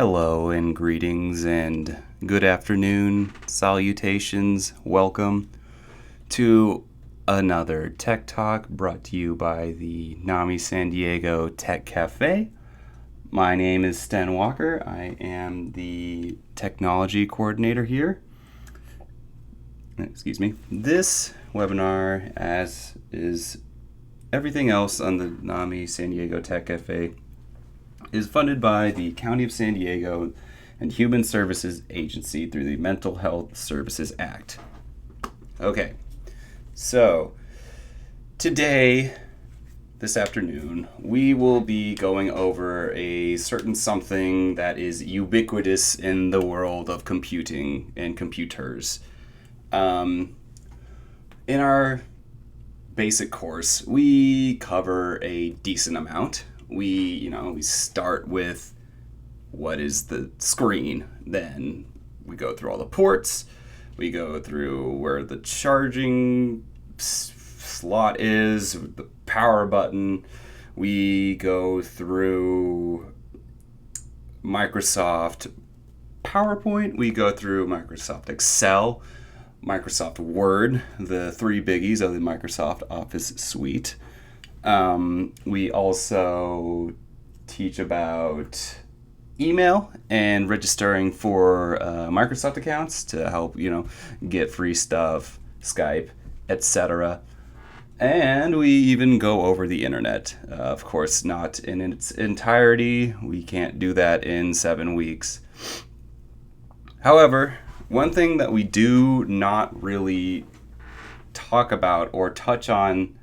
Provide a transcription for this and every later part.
Hello and greetings and good afternoon, salutations, welcome to another Tech Talk brought to you by the NAMI San Diego Tech Cafe. My name is Sten Walker. I am the technology coordinator here. Excuse me. This webinar, as is everything else on the NAMI San Diego Tech Cafe, is funded by the County of San Diego and Human Services Agency through the Mental Health Services Act. Okay, so today, this afternoon, we will be going over a certain something that is ubiquitous in the world of computing and computers. In our basic course, we cover a decent amount. We start with what is the screen, then we go through all the ports, we go through where the charging slot is, the power button, we go through Microsoft PowerPoint, we go through Microsoft Excel, Microsoft Word, the three biggies of the Microsoft Office suite. We also teach about email and registering for Microsoft accounts to help, get free stuff, Skype, etc. And we even go over the internet. Of course, not in its entirety. We can't do that in 7 weeks. However, one thing that we do not really talk about or touch on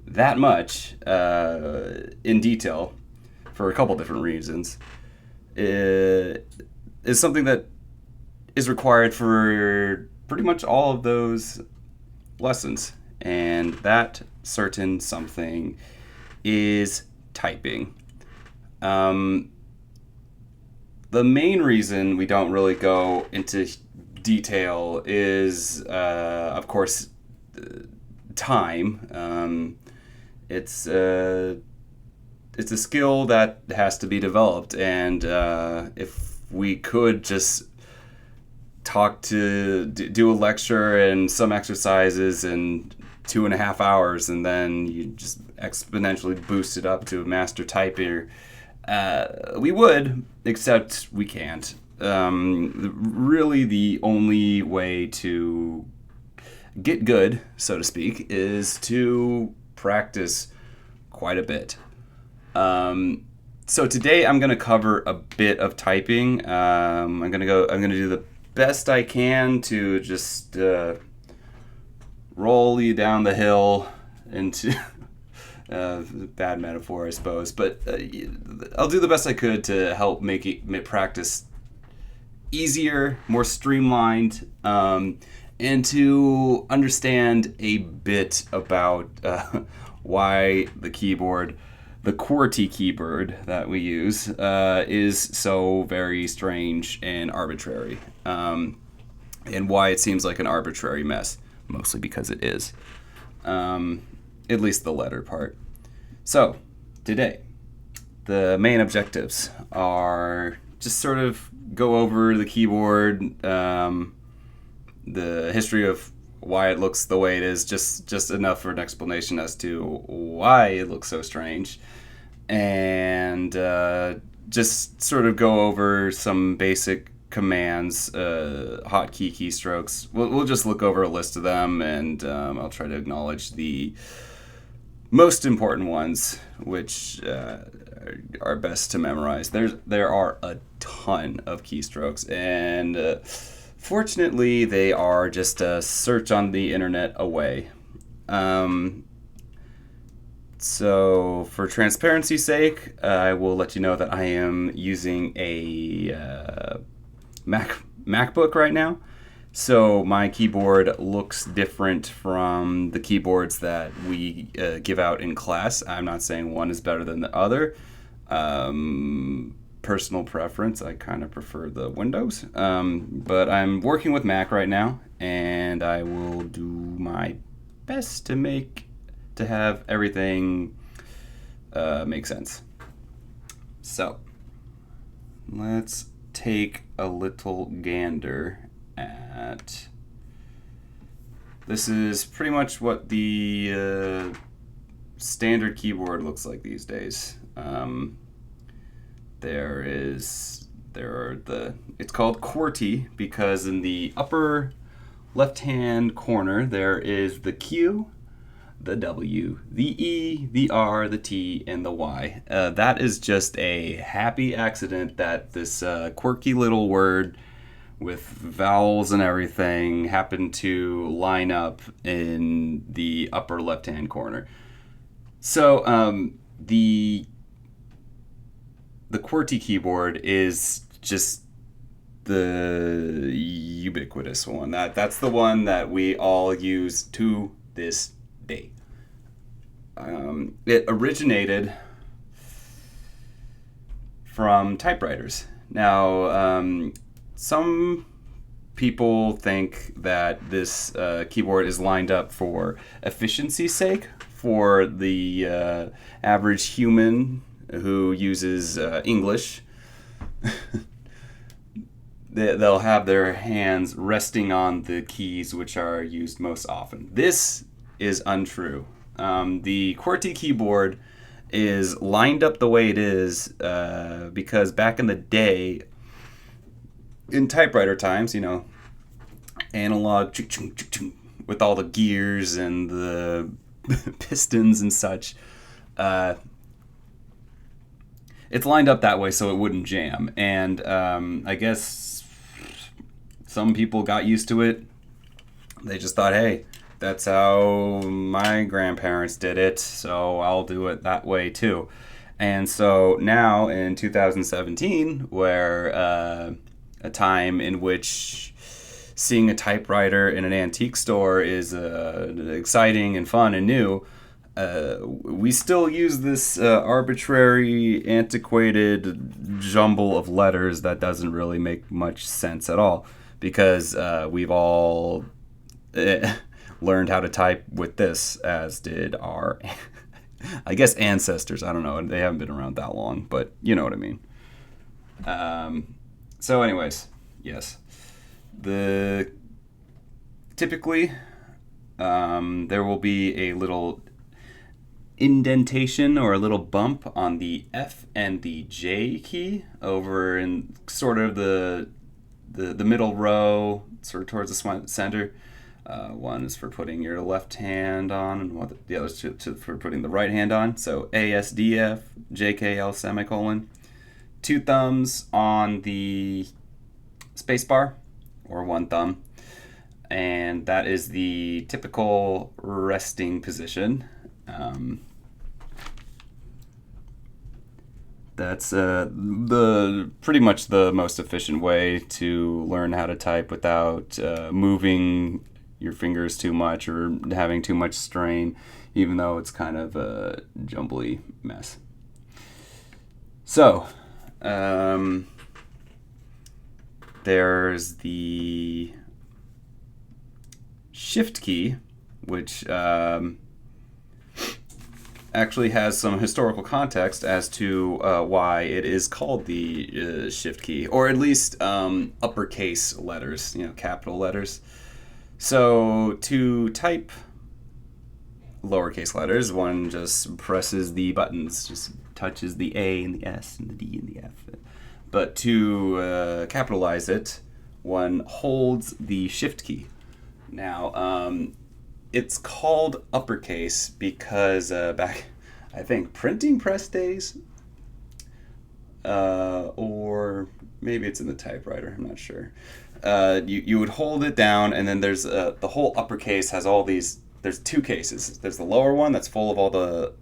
that much in detail for a couple different reasons is something that is required for pretty much all of those lessons, and that certain something is typing. The main reason we don't really go into detail is of course time. It's a skill that has to be developed, and if we could just do a lecture and some exercises in 2.5 hours, and then you just exponentially boost it up to a master typer, we would, except we can't. Really, the only way to get good, so to speak, is to practice quite a bit. So today I'm going to cover a bit of typing. I'm going to do the best I can to just roll you down the hill into bad metaphor, I suppose, but I'll do the best I could to help make practice easier, more streamlined, and to understand a bit about why the keyboard, the QWERTY keyboard that we use, is so very strange and arbitrary, and why it seems like an arbitrary mess, mostly because it is, at least the letter part. So, today, the main objectives are just sort of go over the keyboard, the history of why it looks the way it is, just enough for an explanation as to why it looks so strange, and just sort of go over some basic commands, hotkey keystrokes. We'll just look over a list of them, and I'll try to acknowledge the most important ones, which are best to memorize. There are a ton of keystrokes, and fortunately, they are just a search on the internet away. So, for transparency's sake, I will let you know that I am using a MacBook right now. So, my keyboard looks different from the keyboards that we give out in class. I'm not saying one is better than the other. Personal preference, I kind of prefer the Windows, but I'm working with Mac right now, and I will do my best to have everything make sense. So let's take a little gander at. This is pretty much what the standard keyboard looks like these days. It's called QWERTY because in the upper left-hand corner there is the Q, the W, the E, the R, the T, and the Y. That is just a happy accident that this quirky little word with vowels and everything happened to line up in the upper left-hand corner. So the QWERTY keyboard is just the ubiquitous one. That's the one that we all use to this day. It originated from typewriters. Now, some people think that this keyboard is lined up for efficiency's sake, for the average human who uses English. They'll have their hands resting on the keys which are used most often. This is untrue. The QWERTY keyboard is lined up the way it is because back in the day, in typewriter times, analog with all the gears and the pistons and such, it's lined up that way so it wouldn't jam. And I guess some people got used to it. They just thought, hey, that's how my grandparents did it, so I'll do it that way too. And so now in 2017, where a time in which seeing a typewriter in an antique store is exciting and fun and new, we still use this arbitrary, antiquated jumble of letters that doesn't really make much sense at all, because we've all learned how to type with this, as did our, I guess, ancestors. I don't know. They haven't been around that long, but you know what I mean. So anyways, yes. Typically, there will be a little indentation or a little bump on the F and the J key over in sort of the middle row, sort of towards the center. One is for putting your left hand on, and the other is for putting the right hand on. So ASDF, JKL semicolon. 2 thumbs on the space bar, or 1 thumb. And that is the typical resting position. That's pretty much the most efficient way to learn how to type without moving your fingers too much or having too much strain, even though it's kind of a jumbly mess. So, there's the Shift key, which actually has some historical context as to why it is called the Shift key, or at least uppercase letters, capital letters. So to type lowercase letters, one just presses the buttons, just touches the A and the S and the D and the F. But to capitalize it, one holds the Shift key. Now, it's called uppercase because back, I think, printing press days, or maybe it's in the typewriter, I'm not sure. You would hold it down, and then there's the whole uppercase has all these, there's 2 cases. There's the lower one that's full of all the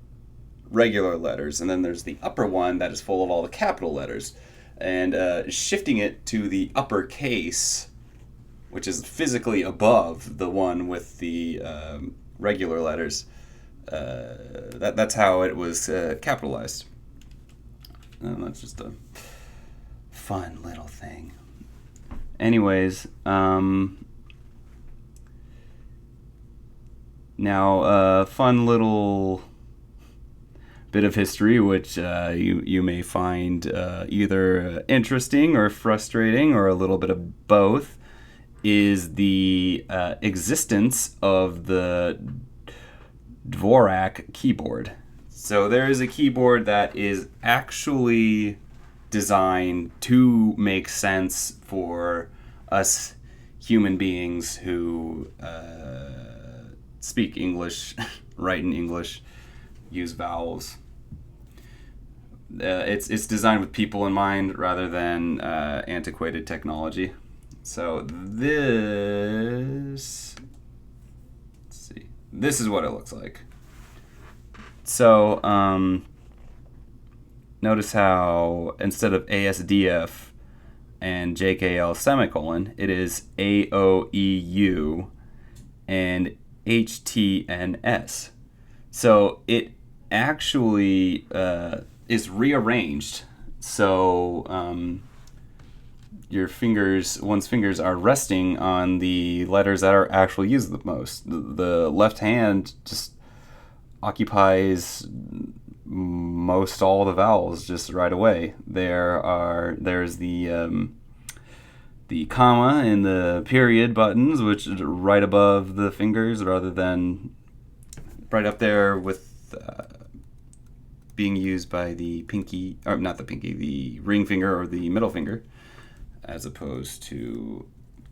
regular letters, and then there's the upper one that is full of all the capital letters. And shifting it to the uppercase, which is physically above the one with the regular letters, that's how it was capitalized. And that's just a fun little thing. Anyways, now fun little bit of history, which you may find either interesting or frustrating or a little bit of both, is the existence of the Dvorak keyboard. So there is a keyboard that is actually designed to make sense for us human beings who speak English, write in English, use vowels. It's designed with people in mind rather than antiquated technology. So this, let's see, this is what it looks like. So notice how instead of ASDF and JKL semicolon, it is AOEU and HTNS. So it actually is rearranged. So one's fingers are resting on the letters that are actually used the most. The left hand just occupies most all the vowels just right away. There's the comma and the period buttons, which are right above the fingers rather than right up there with being used by the pinky, or not the pinky, the ring finger or the middle finger, as opposed to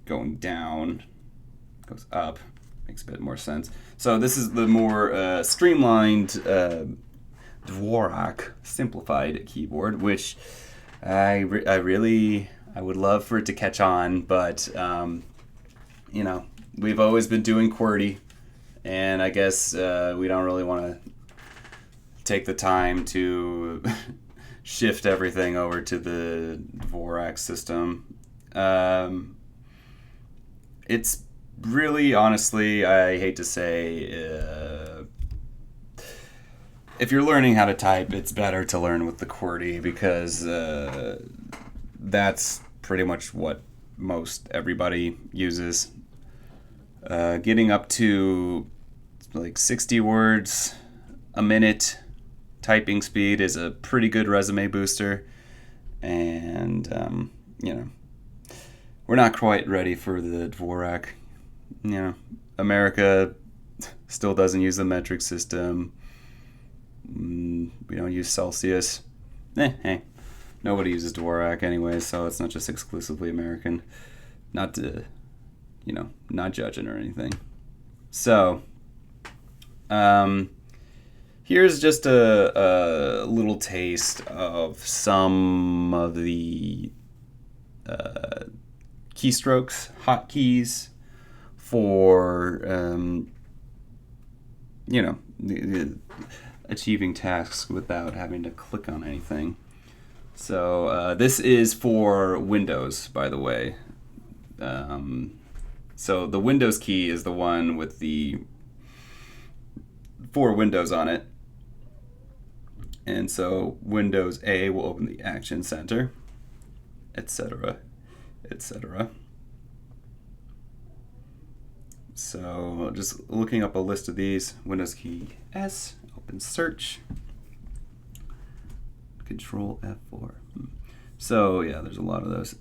going down, goes up. Makes a bit more sense. So this is the more streamlined Dvorak simplified keyboard, which I would love for it to catch on, but we've always been doing QWERTY, and I guess we don't really want to take the time to shift everything over to the Dvorak system. It's really, honestly, I hate to say, if you're learning how to type, it's better to learn with the QWERTY because that's pretty much what most everybody uses. Getting up to like 60 words a minute typing speed is a pretty good resume booster, and we're not quite ready for the Dvorak. America still doesn't use the metric system. We don't use Celsius. Hey, nobody uses Dvorak anyway, so it's not just exclusively American. Not to, not judging or anything. So, here's just a little taste of some of the keystrokes, hotkeys for the achieving tasks without having to click on anything. So this is for Windows, by the way. So the Windows key is the one with the 4 windows on it. And so Windows A will open the Action Center, etc., etc. So just looking up a list of these, Windows key S, open search, Control F4. So yeah, there's a lot of those.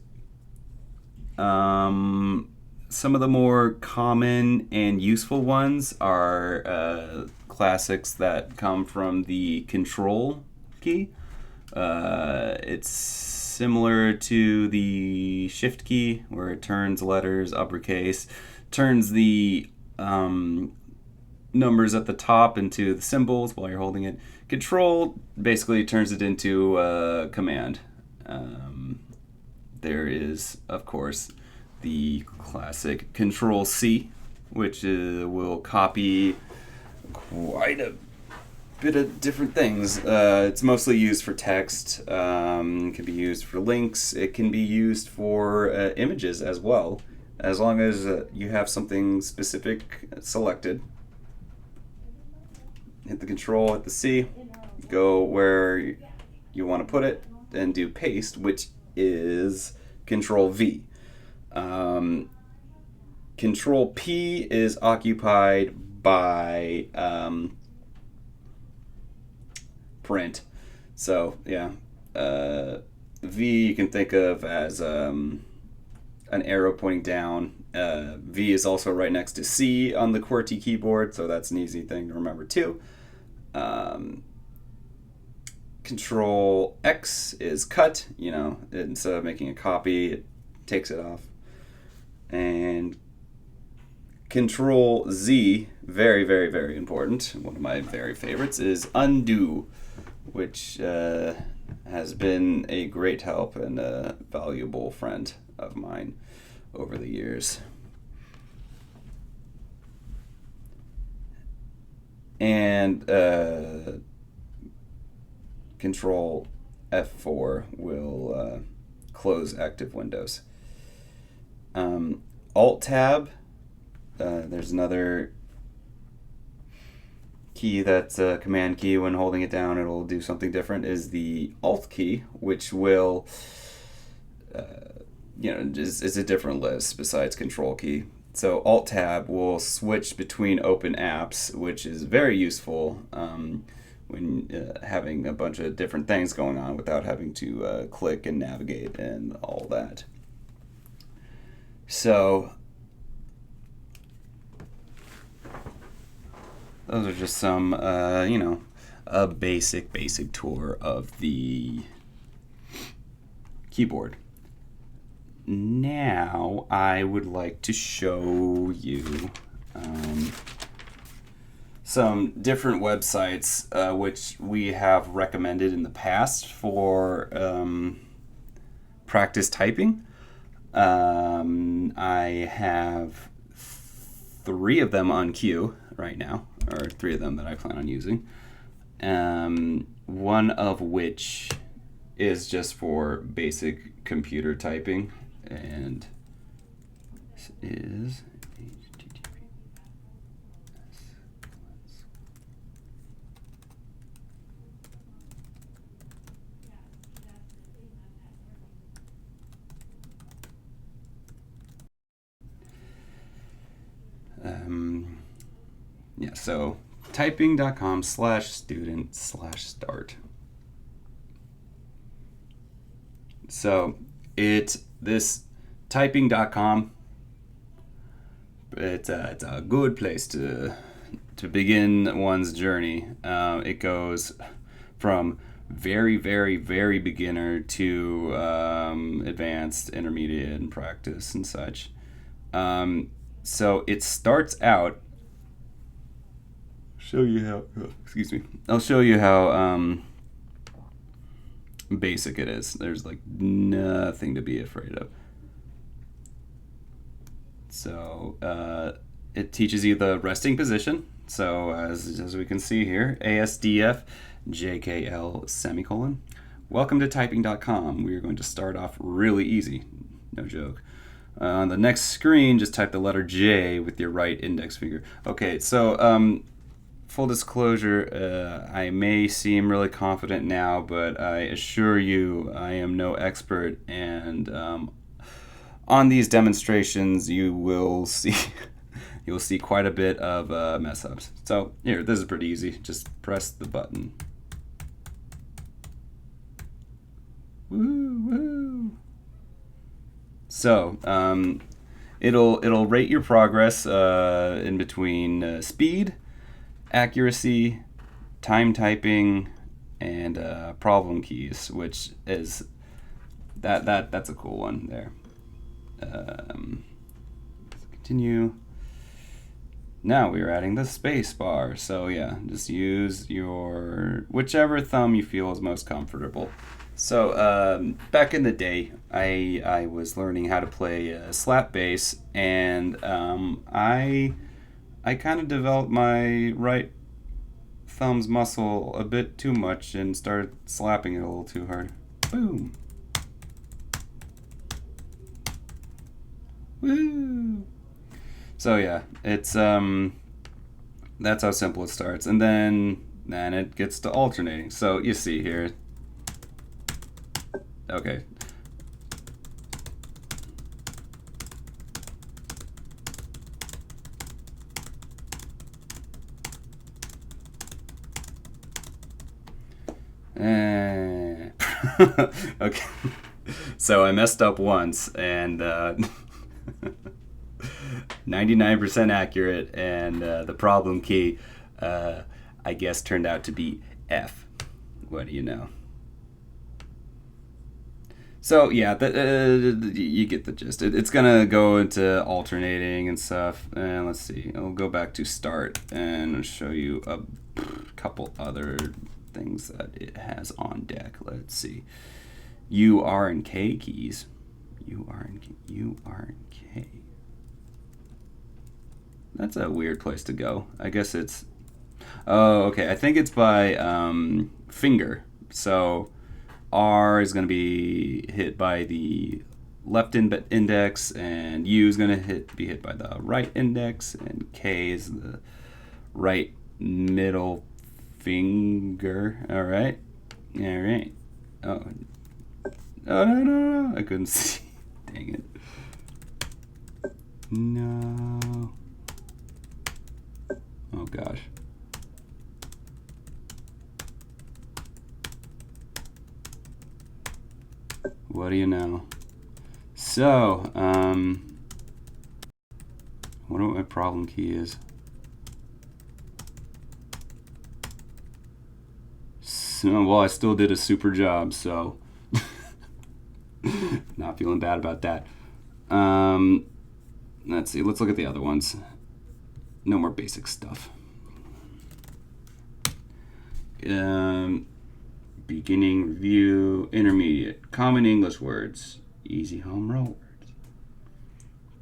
Some of the more common and useful ones are classics that come from the Control key. It's similar to the Shift key, where it turns letters uppercase, turns the numbers at the top into the symbols while you're holding it. Control basically turns it into a command. There is, of course, the classic Control C, which will copy quite a bit of different things. It's mostly used for text. It can be used for links. It can be used for images as well, as long as you have something specific selected. Hit the Control, hit the C, go where you want to put it, and do paste, which is Control V. Control P is occupied by print. So yeah, V you can think of as an arrow pointing down. V is also right next to C on the QWERTY keyboard, so that's an easy thing to remember too. Control X is cut, instead of making a copy, it takes it off. And Control Z, very, very, very important, one of my very favorites, is undo, which has been a great help and a valuable friend of mine over the years. And Control F4 will close active windows. Alt Tab, there's another key that's a command key. When holding it down, it'll do something different, is the Alt key, which will, is a different list besides Control key. So Alt Tab will switch between open apps, which is very useful when having a bunch of different things going on without having to click and navigate and all that. So those are just some, a basic tour of the keyboard. Now I would like to show you some different websites which we have recommended in the past for practice typing. I have 3 of them on queue right now, or 3 of them that I plan on using. One of which is just for basic computer typing, and this is so typing.com/student/start. So this typing.com, it's a good place to begin one's journey. It goes from very, very, very beginner to advanced, intermediate, and practice and such. So it starts out. I'll show you how basic it is. There's like nothing to be afraid of. So it teaches you the resting position. So as we can see here, ASDF JKL semicolon. Welcome to typing.com. We are going to start off really easy. No joke. On the next screen, just type the letter J with your right index finger. Okay, so full disclosure, I may seem really confident now, but I assure you I am no expert, and on these demonstrations you will see you'll see quite a bit of mess ups. So here, this is pretty easy. Just press the button. Woo woo. So it'll rate your progress in between speed, accuracy, time typing, and problem keys, which is that's a cool one there. Let's continue. Now we are adding the space bar. So yeah, just use your whichever thumb you feel is most comfortable. So back in the day, I was learning how to play slap bass, and I kind of developed my right thumb's muscle a bit too much and started slapping it a little too hard. Boom. Woo. So yeah, it's that's how simple it starts, and then it gets to alternating. So you see here. Okay. Okay. So I messed up once, and 99% accurate, and the problem key, I guess, turned out to be F. What do you know? So yeah, you get the gist. It's gonna go into alternating and stuff. And let's see, I'll go back to start and show you a couple other things that it has on deck. Let's see, U, R, and K keys. U, R, and K. That's a weird place to go. I guess it's. Oh, okay. I think it's by finger. So R is going to be hit by the left index, and U is going to be hit by the right index, and K is the right middle finger. All right. All right. Oh. Oh, no. I couldn't see. Dang it. No. Oh, gosh. What do you know? So, I wonder what my problem key is. So, well, I still did a super job, so not feeling bad about that. Let's see. Let's look at the other ones. No more basic stuff. Beginning, review, intermediate, common English words, easy home row words,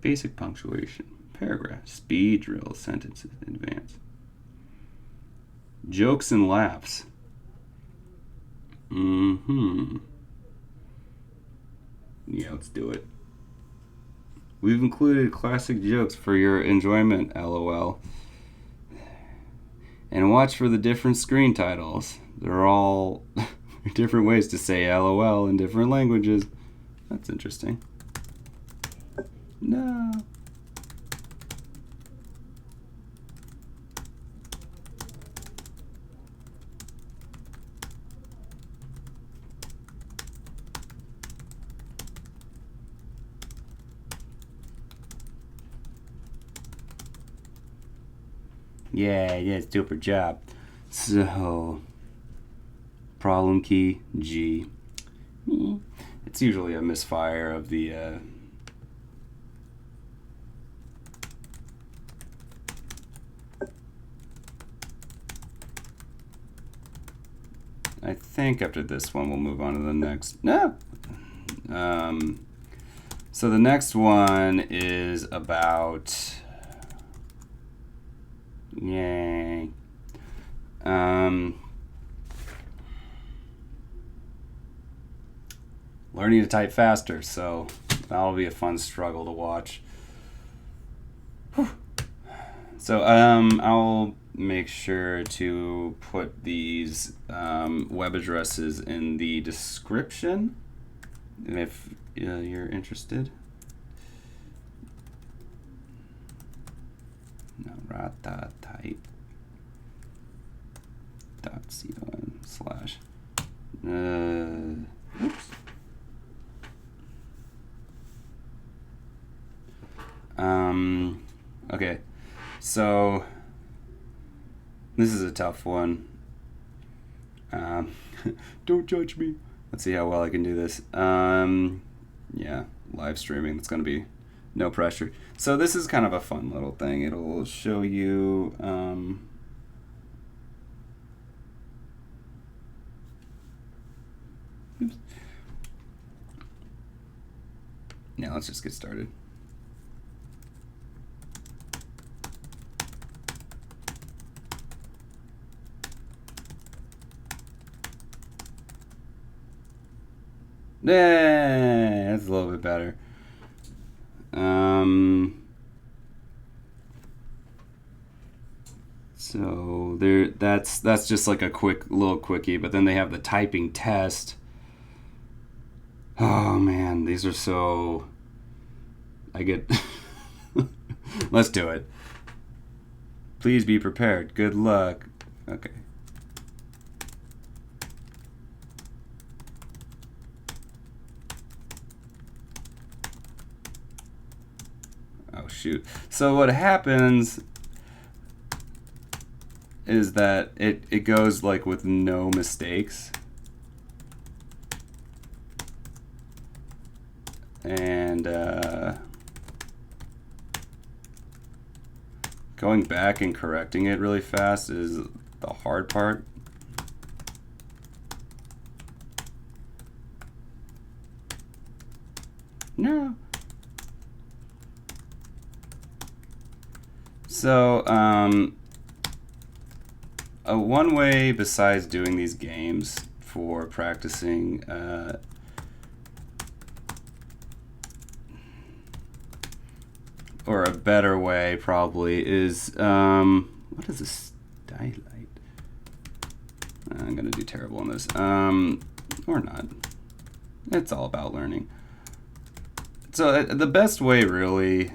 basic punctuation, paragraph, speed drill, sentences, advanced, jokes and laughs. Yeah, let's do it. We've included classic jokes for your enjoyment, LOL. And watch for the different screen titles. They're all different ways to say LOL in different languages. That's interesting. No. Yeah, super job. So, problem key, G. It's usually a misfire of the I think after this one we'll move on to the next. No. So the next one is about yay. Learning to type faster, so that'll be a fun struggle to watch. Whew. So I'll make sure to put these web addresses in the description if you're interested. Narata type .con/. Oops. Okay, so this is a tough one. Don't judge me. Let's see how well I can do this. Yeah, live streaming. It's gonna be no pressure. So this is kind of a fun little thing. It'll show you. Oops. Now let's just get started. Yeah, that's a little bit better. So there, that's just like a quick little quickie, but then they have the typing test. Oh man, these are so. I get. Let's do it. Please be prepared. Good luck. Okay. shoot. So what happens is that it goes like with no mistakes. And going back and correcting it really fast is the hard part. No. So, one way besides doing these games for practicing or a better way probably is, what is this daylight? I'm gonna do terrible on this, or not. It's all about learning. So the best way really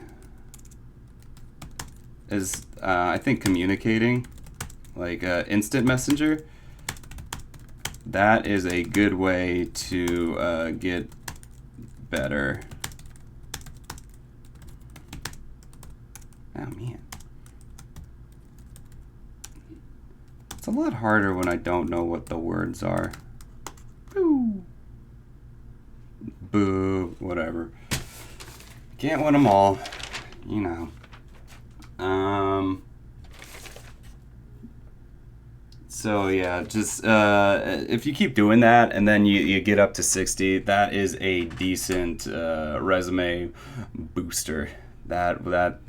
is, I think, communicating, like instant messenger. That is a good way to get better. Oh man. It's a lot harder when I don't know what the words are. Boo. Boo. Whatever. Can't win them all, you know. So yeah, just if you keep doing that and then you get up to 60, that is a decent resume booster. That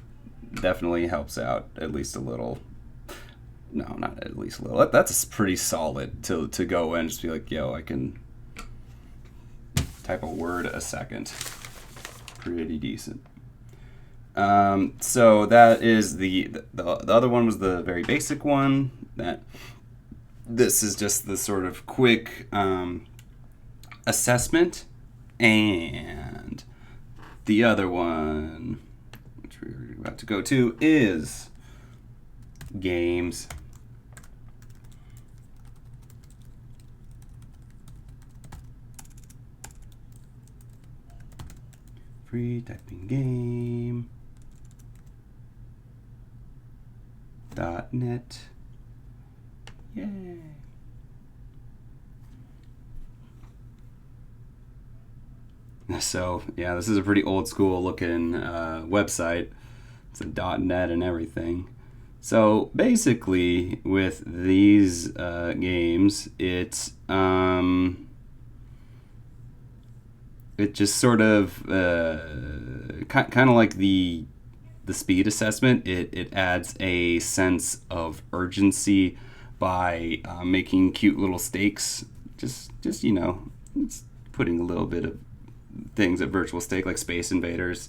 definitely helps out at least a little. No, not at least a little. That's pretty solid to go in and just be like, yo, I can type a word a second. Pretty decent. So that is the other one was the very basic one. This is just the sort of quick assessment, and the other one, which we're about to go to, is games. Free typing game. .net. Yay. So yeah, this is a pretty old school looking website. It's a .net and everything. So basically, with these games, it just sort of kind of like the speed assessment. It adds a sense of urgency by making cute little stakes. Just you know, it's putting a little bit of things at virtual stake, like Space Invaders.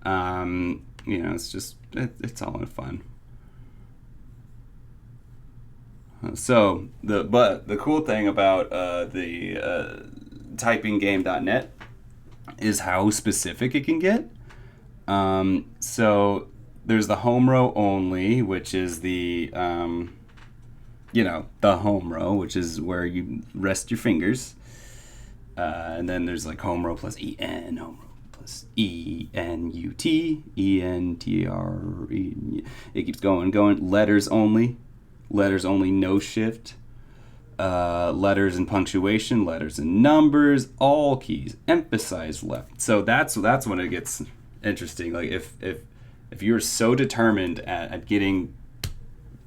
You know, it's all in fun. So the cool thing about the typinggame.net is how specific it can get. So there's the home row only, which is the the home row, which is where you rest your fingers. And then there's like home row plus en, home row plus enut, entre. It keeps going. Letters only, no shift. Letters and punctuation, letters and numbers, all keys, emphasize left. So that's when it gets interesting. Like if you're so determined at getting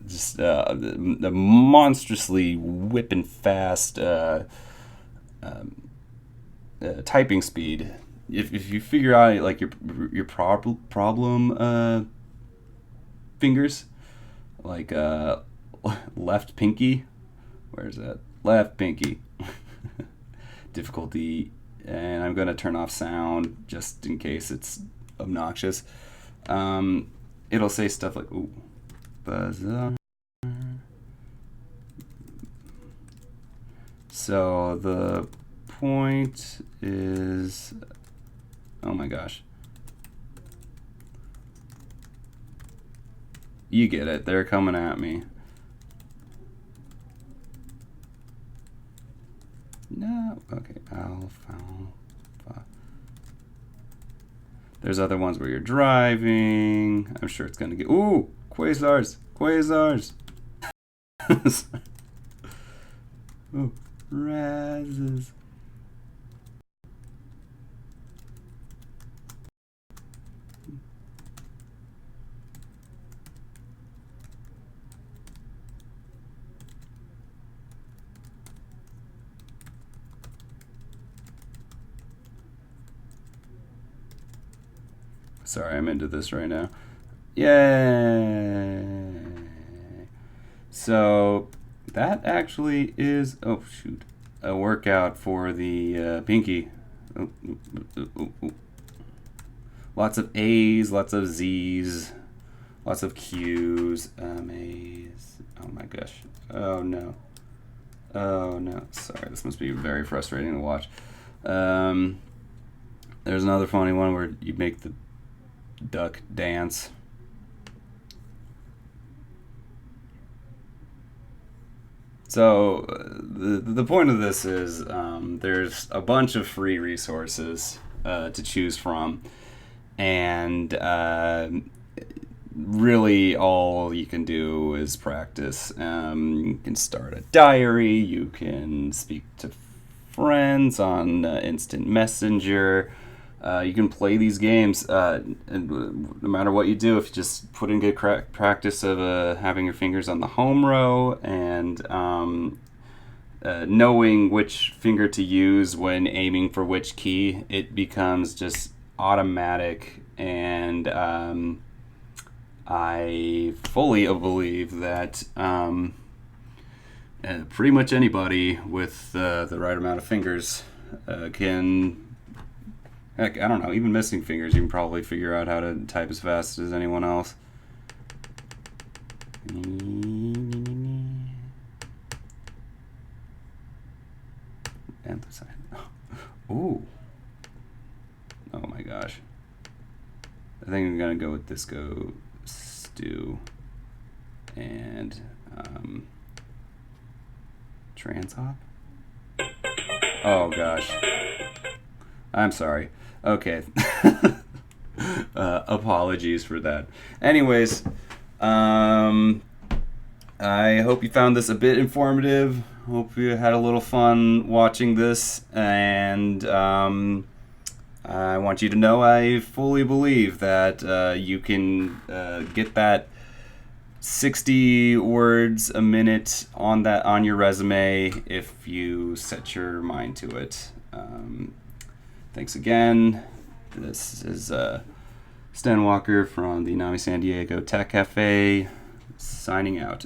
just the monstrously whipping fast typing speed, if you figure out like your problem fingers, like left pinky, where's that? Left pinky. Difficulty, and I'm gonna turn off sound just in case it's obnoxious. It'll say stuff like, ooh, buzzer. So the point is, oh my gosh. You get it, they're coming at me. No, okay, alpha. There's other ones where you're driving. I'm sure it's gonna get. Ooh, quasars, quasars. Ooh, razzes. Sorry, I'm into this right now. Yay! So that actually is, oh shoot, a workout for the pinky. Oh, lots of A's, lots of Z's, lots of Q's, A's. Oh my gosh. Oh no. Oh no. Sorry, this must be very frustrating to watch. There's another funny one where you make the duck dance. So the point of this is there's a bunch of free resources to choose from, and really all you can do is practice. You can start a diary. You can speak to friends on instant messenger. You can play these games, and no matter what you do, if you just put in good practice of having your fingers on the home row and knowing which finger to use when aiming for which key, it becomes just automatic. And I fully believe that pretty much anybody with the right amount of fingers can. Heck, I don't know, even missing fingers, you can probably figure out how to type as fast as anyone else. Anthracite. Ooh. Oh my gosh. I think I'm gonna go with Disco Stew and Trans Hop. Oh gosh. I'm sorry. Okay. Apologies for that. Anyways, I hope you found this a bit informative. Hope you had a little fun watching this, and I want you to know I fully believe that you can get that 60 words a minute on your resume if you set your mind to it. Thanks again. This is Stan Walker from the NAMI San Diego Tech Cafe, signing out.